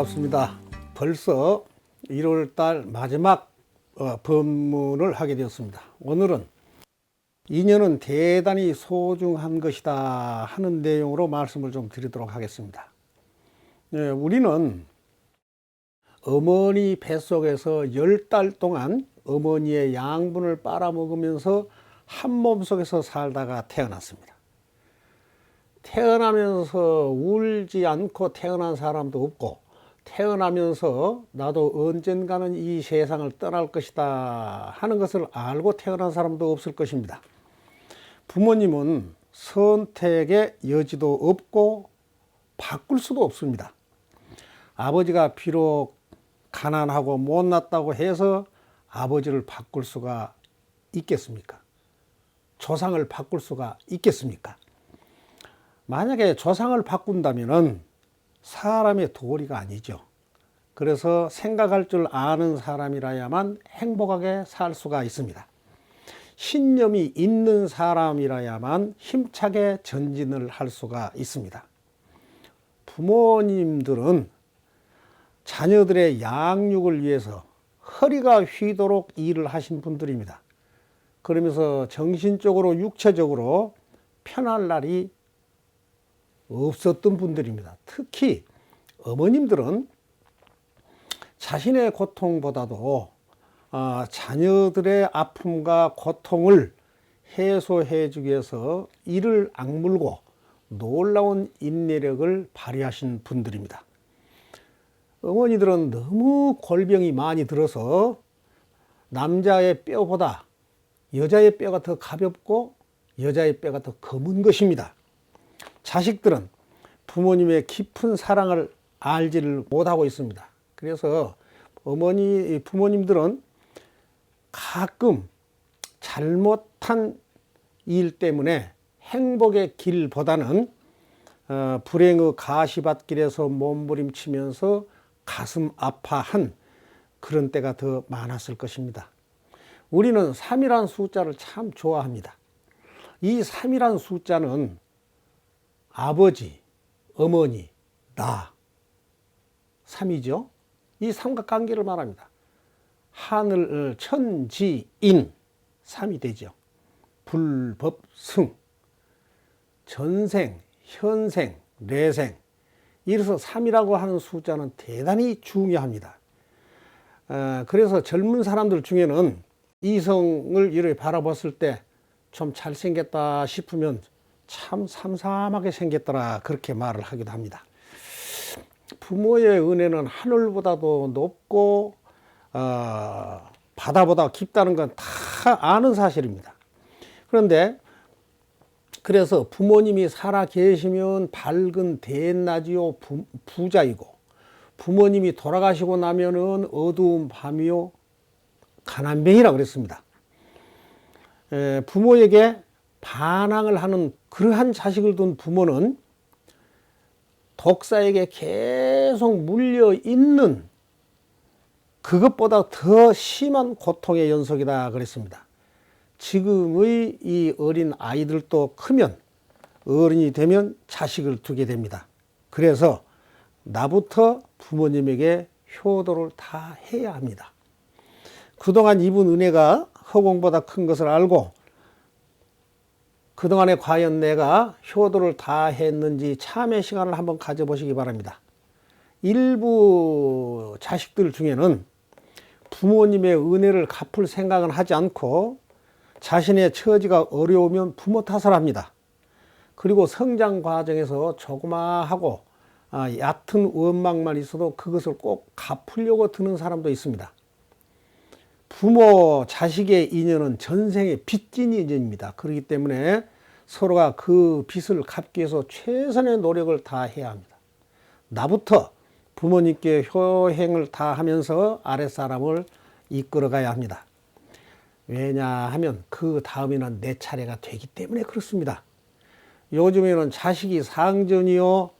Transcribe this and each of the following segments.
반갑습니다. 벌써 1월달 마지막 법문을 하게 되었습니다. 오늘은 인연은 대단히 소중한 것이다 하는 내용으로 말씀을 좀 드리도록 하겠습니다. 우리는 어머니 뱃속에서 10달 동안 어머니의 양분을 빨아먹으면서 한 몸속에서 살다가 태어났습니다. 태어나면서 울지 않고 태어난 사람도 없고, 태어나면서 나도 언젠가는 이 세상을 떠날 것이다 하는 것을 알고 태어난 사람도 없을 것입니다. 부모님은 선택의 여지도 없고 바꿀 수도 없습니다. 아버지가 비록 가난하고 못났다고 해서 아버지를 바꿀 수가 있겠습니까? 조상을 바꿀 수가 있겠습니까? 만약에 조상을 바꾼다면은 사람의 도리가 아니죠. 그래서 생각할 줄 아는 사람이라야만 행복하게 살 수가 있습니다. 신념이 있는 사람이라야만 힘차게 전진을 할 수가 있습니다. 부모님들은 자녀들의 양육을 위해서 허리가 휘도록 일을 하신 분들입니다. 그러면서 정신적으로 육체적으로 편할 날이 없었던 분들입니다. 특히 어머님들은 자신의 고통보다도 자녀들의 아픔과 고통을 해소해 주기 위해서 이를 악물고 놀라운 인내력을 발휘하신 분들입니다. 어머니들은 너무 골병이 많이 들어서 남자의 뼈보다 여자의 뼈가 더 가볍고 여자의 뼈가 더 검은 것입니다. 자식들은 부모님의 깊은 사랑을 알지를 못하고 있습니다. 그래서 부모님들은 가끔 잘못한 일 때문에 행복의 길보다는 불행의 가시밭길에서 몸부림치면서 가슴 아파한 그런 때가 더 많았을 것입니다. 우리는 3이라는 숫자를 참 좋아합니다. 이 3이라는 숫자는 아버지, 어머니, 나 3이죠. 이 삼각관계를 말합니다. 하늘, 천, 지, 인 3이 되죠. 불법승, 전생, 현생, 내생. 이래서 3이라고 하는 숫자는 대단히 중요합니다. 그래서 젊은 사람들 중에는 이성을 이렇게 바라봤을 때 좀 잘생겼다 싶으면 참 삼삼하게 생겼더라 그렇게 말을 하기도 합니다. 부모의 은혜는 하늘보다도 높고 바다보다 깊다는 건 다 아는 사실입니다. 그런데 그래서 부모님이 살아 계시면 밝은 대낮이요 부자이고, 부모님이 돌아가시고 나면은 어두운 밤이요 가난뱅이라 그랬습니다. 부모에게 반항을 하는 그러한 자식을 둔 부모는 독사에게 계속 물려 있는 그것보다 더 심한 고통의 연속이다 그랬습니다. 지금의 이 어린 아이들도 크면 어른이 되면 자식을 두게 됩니다. 그래서 나부터 부모님에게 효도를 다 해야 합니다. 그동안 입은 은혜가 허공보다 큰 것을 알고 그동안에 과연 내가 효도를 다 했는지 참회 시간을 한번 가져보시기 바랍니다. 일부 자식들 중에는 부모님의 은혜를 갚을 생각은 하지 않고 자신의 처지가 어려우면 부모 탓을 합니다. 그리고 성장 과정에서 조그마하고 얕은 원망만 있어도 그것을 꼭 갚으려고 드는 사람도 있습니다. 부모 자식의 인연은 전생의 빚진 인연입니다. 그렇기 때문에 서로가 그 빚을 갚기 위해서 최선의 노력을 다해야 합니다. 나부터 부모님께 효행을 다하면서 아랫사람을 이끌어가야 합니다. 왜냐하면 그 다음에는 내 차례가 되기 때문에 그렇습니다. 요즘에는 자식이 상전이요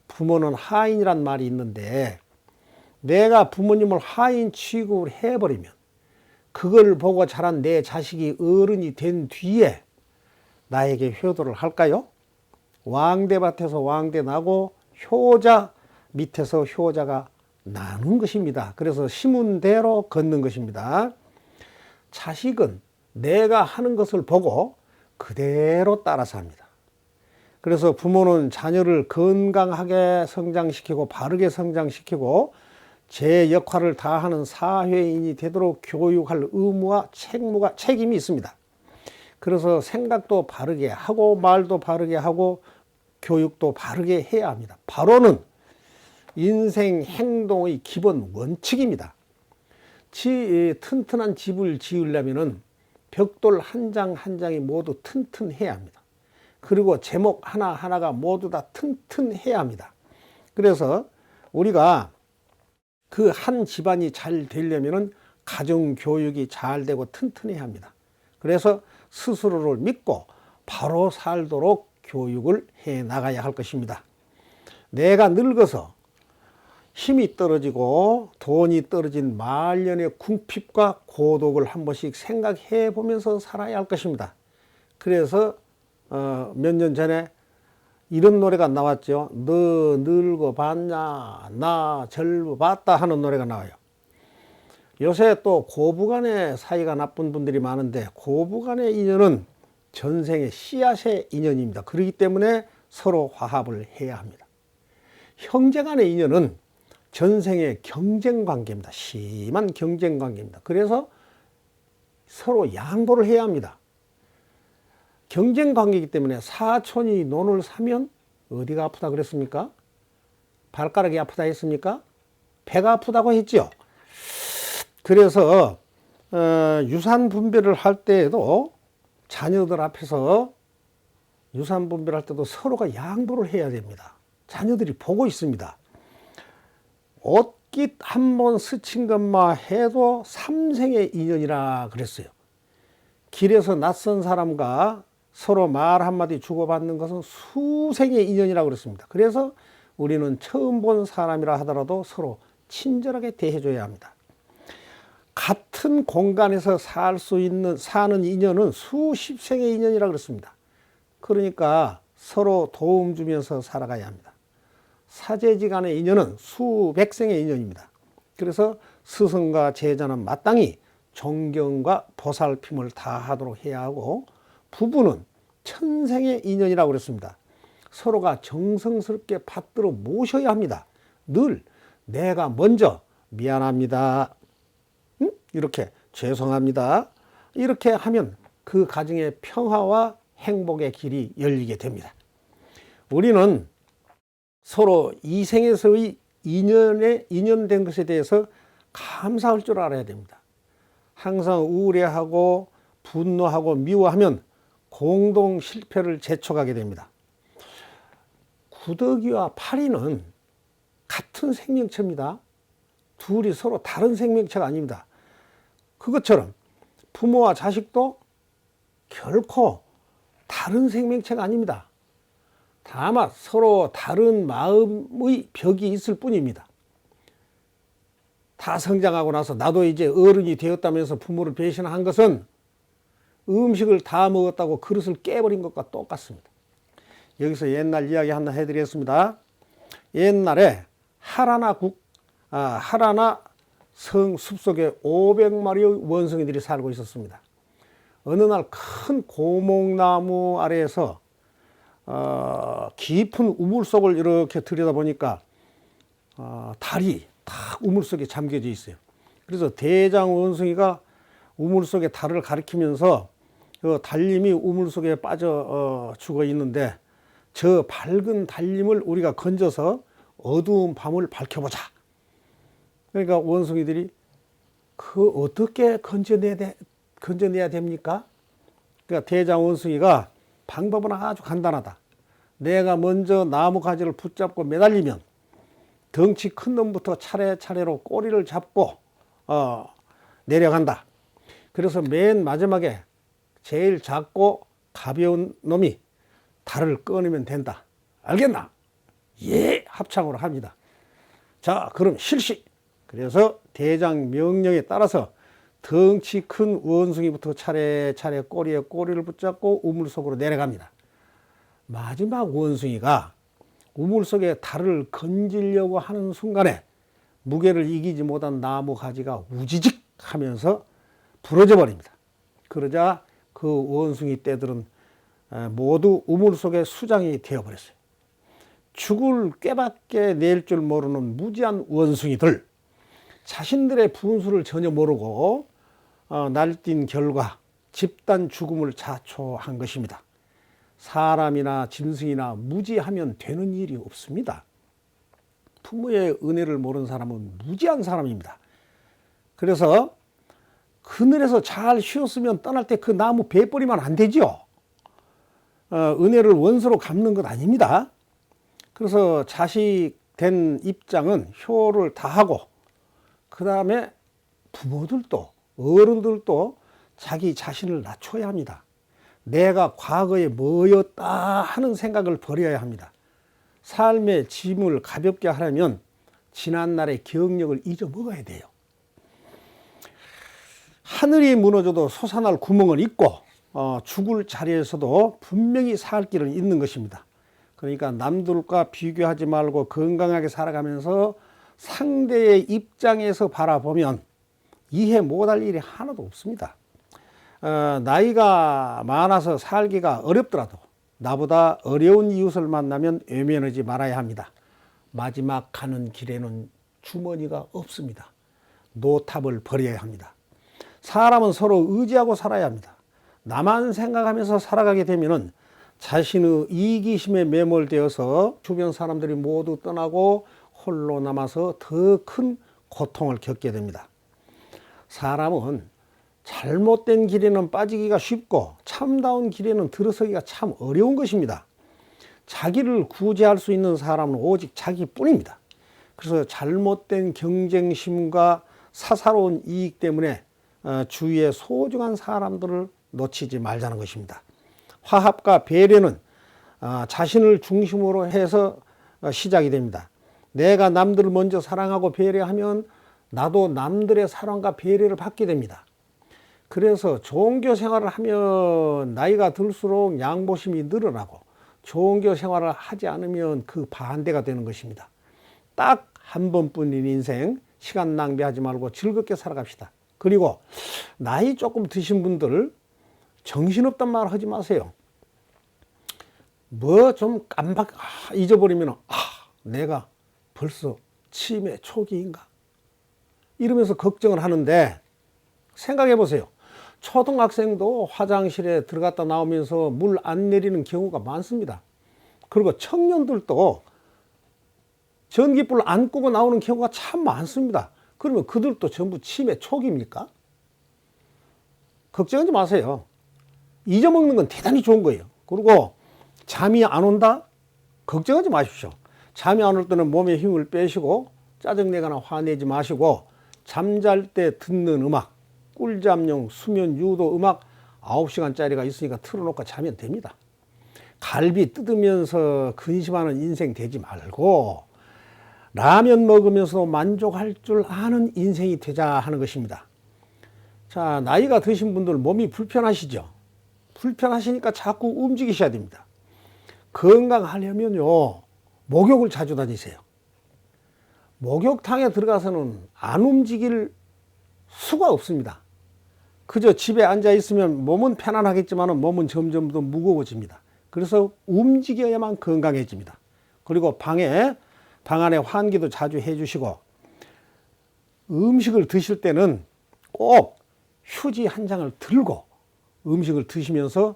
부모는 하인이란 말이 있는데, 내가 부모님을 하인 취급을 해버리면 그걸 보고 자란 내 자식이 어른이 된 뒤에 나에게 효도를 할까요? 왕대밭에서 왕대 나고 효자 밑에서 효자가 나눈 것입니다. 그래서 심은 대로 걷는 것입니다. 자식은 내가 하는 것을 보고 그대로 따라서 합니다. 그래서 부모는 자녀를 건강하게 성장시키고 바르게 성장시키고 제 역할을 다하는 사회인이 되도록 교육할 의무와 책임이 있습니다. 그래서 생각도 바르게 하고 말도 바르게 하고 교육도 바르게 해야 합니다. 바로는 인생 행동의 기본 원칙입니다. 튼튼한 집을 지으려면 벽돌 한 장 한 장이 모두 튼튼해야 합니다. 그리고 제목 하나하나가 모두 다 튼튼해야 합니다. 그래서 우리가 그 한 집안이 잘 되려면 가정교육이 잘 되고 튼튼해야 합니다. 그래서 스스로를 믿고 바로 살도록 교육을 해 나가야 할 것입니다. 내가 늙어서 힘이 떨어지고 돈이 떨어진 말년의 궁핍과 고독을 한 번씩 생각해 보면서 살아야 할 것입니다. 그래서 몇 년 전에 이런 노래가 나왔죠. 너 늙어봤냐 나 젊어봤다 하는 노래가 나와요. 요새 또 고부간의 사이가 나쁜 분들이 많은데 고부간의 인연은 전생의 씨앗의 인연입니다. 그렇기 때문에 서로 화합을 해야 합니다. 형제간의 인연은 전생의 경쟁관계입니다. 심한 경쟁관계입니다. 그래서 서로 양보를 해야 합니다. 경쟁관계이기 때문에 사촌이 논을 사면 어디가 아프다 그랬습니까? 발가락이 아프다 했습니까? 배가 아프다고 했죠. 그래서 유산 분배를 할 때에도 자녀들 앞에서 유산 분배를 할 때도 서로가 양보를 해야 됩니다. 자녀들이 보고 있습니다. 옷깃 한 번 스친 것만 해도 삼생의 인연이라 그랬어요. 길에서 낯선 사람과 서로 말 한마디 주고받는 것은 수생의 인연이라고 그랬습니다. 그래서 우리는 처음 본 사람이라 하더라도 서로 친절하게 대해줘야 합니다. 같은 공간에서 사는 인연은 수십 생의 인연이라고 그랬습니다. 그러니까 서로 도움 주면서 살아가야 합니다. 사제지간의 인연은 수백 생의 인연입니다. 그래서 스승과 제자는 마땅히 존경과 보살핌을 다하도록 해야 하고 부부는 천생의 인연이라고 그랬습니다. 서로가 정성스럽게 받들어 모셔야 합니다. 늘 내가 먼저 미안합니다. 이렇게 죄송합니다. 이렇게 하면 그 가정의 평화와 행복의 길이 열리게 됩니다. 우리는 서로 이생에서의 인연된 것에 대해서 감사할 줄 알아야 됩니다. 항상 우울해하고 분노하고 미워하면 공동 실패를 재촉하게 됩니다. 구더기와 파리는 같은 생명체입니다. 둘이 서로 다른 생명체가 아닙니다. 그것처럼 부모와 자식도 결코 다른 생명체가 아닙니다. 다만 서로 다른 마음의 벽이 있을 뿐입니다. 다 성장하고 나서 나도 이제 어른이 되었다면서 부모를 배신한 것은 음식을 다 먹었다고 그릇을 깨버린 것과 똑같습니다. 여기서 옛날 이야기 하나 해드리겠습니다. 옛날에 하라나 성 숲속에 500마리의 원숭이들이 살고 있었습니다. 어느 날 큰 고목나무 아래에서 깊은 우물 속을 이렇게 들여다보니까 달이 딱 우물 속에 잠겨져 있어요. 그래서 대장 원숭이가 우물 속에 달을 가리키면서 그 달님이 우물 속에 빠져 죽어 있는데 저 밝은 달님을 우리가 건져서 어두운 밤을 밝혀보자. 그러니까 원숭이들이 그 어떻게 건져내야 됩니까? 그러니까 대장 원숭이가 방법은 아주 간단하다. 내가 먼저 나무 가지를 붙잡고 매달리면 덩치 큰 놈부터 차례차례로 꼬리를 잡고 내려간다. 그래서 맨 마지막에 제일 작고 가벼운 놈이 달을 꺼내면 된다. 알겠나? 예, 합창으로 합니다. 자, 그럼 실시. 그래서 대장 명령에 따라서 덩치 큰 원숭이부터 차례차례 꼬리에 꼬리를 붙잡고 우물 속으로 내려갑니다. 마지막 원숭이가 우물 속에 달을 건지려고 하는 순간에 무게를 이기지 못한 나무 가지가 우지직 하면서 부러져 버립니다. 그러자 그 원숭이 떼들은 모두 우물 속에 수장이 되어버렸어요. 죽을 꾀밖에 낼 줄 모르는 무지한 원숭이들, 자신들의 분수를 전혀 모르고 날뛴 결과 집단 죽음을 자초한 것입니다. 사람이나 짐승이나 무지하면 되는 일이 없습니다. 부모의 은혜를 모르는 사람은 무지한 사람입니다. 그래서 그늘에서 잘 쉬었으면 떠날 때 그 나무 베버리면 안 되죠. 은혜를 원수로 갚는 것 아닙니다. 그래서 자식 된 입장은 효를 다하고, 그 다음에 부모들도 어른들도 자기 자신을 낮춰야 합니다. 내가 과거에 뭐였다 하는 생각을 버려야 합니다. 삶의 짐을 가볍게 하려면 지난날의 기억력을 잊어먹어야 돼요. 하늘이 무너져도 솟아날 구멍은 있고 죽을 자리에서도 분명히 살 길은 있는 것입니다. 그러니까 남들과 비교하지 말고 건강하게 살아가면서 상대의 입장에서 바라보면 이해 못할 일이 하나도 없습니다. 나이가 많아서 살기가 어렵더라도 나보다 어려운 이웃을 만나면 외면하지 말아야 합니다. 마지막 가는 길에는 주머니가 없습니다. 노탑을 버려야 합니다. 사람은 서로 의지하고 살아야 합니다. 나만 생각하면서 살아가게 되면 자신의 이기심에 매몰되어서 주변 사람들이 모두 떠나고 홀로 남아서 더 큰 고통을 겪게 됩니다. 사람은 잘못된 길에는 빠지기가 쉽고 참다운 길에는 들어서기가 참 어려운 것입니다. 자기를 구제할 수 있는 사람은 오직 자기뿐입니다. 그래서 잘못된 경쟁심과 사사로운 이익 때문에 주위의 소중한 사람들을 놓치지 말자는 것입니다. 화합과 배려는 자신을 중심으로 해서 시작이 됩니다. 내가 남들을 먼저 사랑하고 배려하면 나도 남들의 사랑과 배려를 받게 됩니다. 그래서 종교 생활을 하면 나이가 들수록 양보심이 늘어나고, 종교 생활을 하지 않으면 그 반대가 되는 것입니다. 딱 한 번뿐인 인생, 시간 낭비하지 말고 즐겁게 살아갑시다. 그리고 나이 조금 드신 분들 정신없단 말 하지 마세요. 뭐 좀 깜박 잊어버리면 내가 벌써 치매 초기인가 이러면서 걱정을 하는데, 생각해 보세요. 초등학생도 화장실에 들어갔다 나오면서 물 안 내리는 경우가 많습니다. 그리고 청년들도 전기불 안 끄고 나오는 경우가 참 많습니다. 그러면 그들도 전부 치매 초기입니까? 걱정하지 마세요. 잊어먹는 건 대단히 좋은 거예요. 그리고 잠이 안 온다? 걱정하지 마십시오. 잠이 안 올 때는 몸에 힘을 빼시고 짜증내거나 화내지 마시고, 잠잘 때 듣는 음악, 꿀잠용 수면 유도 음악 9시간짜리가 있으니까 틀어놓고 자면 됩니다. 갈비 뜯으면서 근심하는 인생 되지 말고 라면 먹으면서도 만족할 줄 아는 인생이 되자 하는 것입니다. 자, 나이가 드신 분들 몸이 불편하시죠? 불편하시니까 자꾸 움직이셔야 됩니다. 건강하려면요, 목욕을 자주 다니세요. 목욕탕에 들어가서는 안 움직일 수가 없습니다. 그저 집에 앉아 있으면 몸은 편안하겠지만 몸은 점점 더 무거워집니다. 그래서 움직여야만 건강해집니다. 그리고 방 안에 환기도 자주 해주시고, 음식을 드실 때는 꼭 휴지 한 장을 들고 음식을 드시면서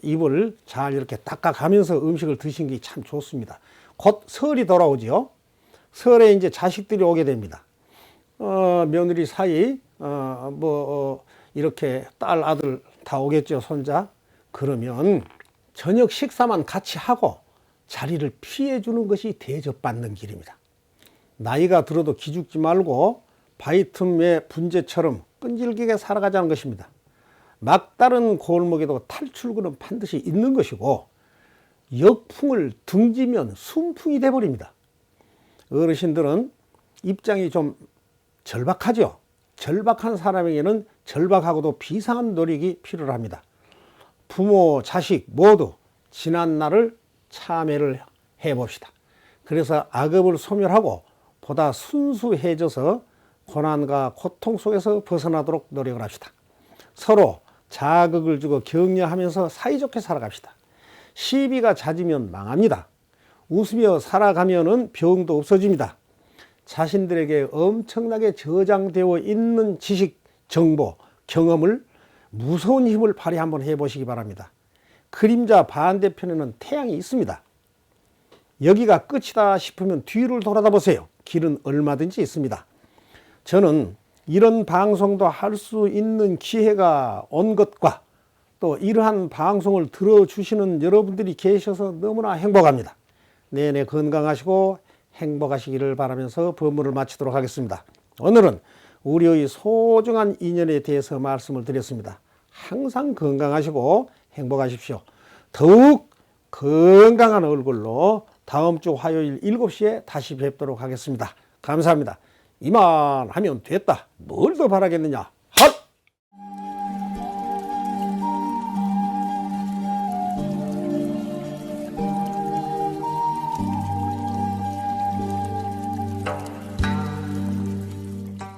입을 잘 이렇게 닦아가면서 음식을 드시는 게 참 좋습니다. 곧 설이 돌아오지요. 설에 이제 자식들이 오게 됩니다. 며느리 사이 이렇게 딸 아들 다 오겠죠, 손자. 그러면 저녁 식사만 같이 하고 자리를 피해 주는 것이 대접받는 길입니다. 나이가 들어도 기죽지 말고 바위 틈의 분재처럼 끈질기게 살아가자는 것입니다. 막다른 골목에도 탈출구는 반드시 있는 것이고, 역풍을 등지면 순풍이 돼버립니다. 어르신들은 입장이 좀 절박하죠. 절박한 사람에게는 절박하고도 비상한 노력이 필요합니다. 부모, 자식 모두 지난 날을 참회를 해봅시다. 그래서 악업을 소멸하고 보다 순수해져서 고난과 고통 속에서 벗어나도록 노력을 합시다. 서로 자극을 주고 격려하면서 사이좋게 살아갑시다. 시비가 잦으면 망합니다. 웃으며 살아가면은 병도 없어집니다. 자신들에게 엄청나게 저장되어 있는 지식, 정보, 경험을 무서운 힘을 발휘 한번 해보시기 바랍니다. 그림자 반대편에는 태양이 있습니다. 여기가 끝이다 싶으면 뒤를 돌아다 보세요. 길은 얼마든지 있습니다. 저는 이런 방송도 할 수 있는 기회가 온 것과 또 이러한 방송을 들어주시는 여러분들이 계셔서 너무나 행복합니다. 내내 건강하시고 행복하시기를 바라면서 법문을 마치도록 하겠습니다. 오늘은 우리의 소중한 인연에 대해서 말씀을 드렸습니다. 항상 건강하시고 행복하십시오. 더욱 건강한 얼굴로 다음 주 화요일 7시에 다시 뵙도록 하겠습니다. 감사합니다. 이만 하면 됐다. 뭘 더 바라겠느냐.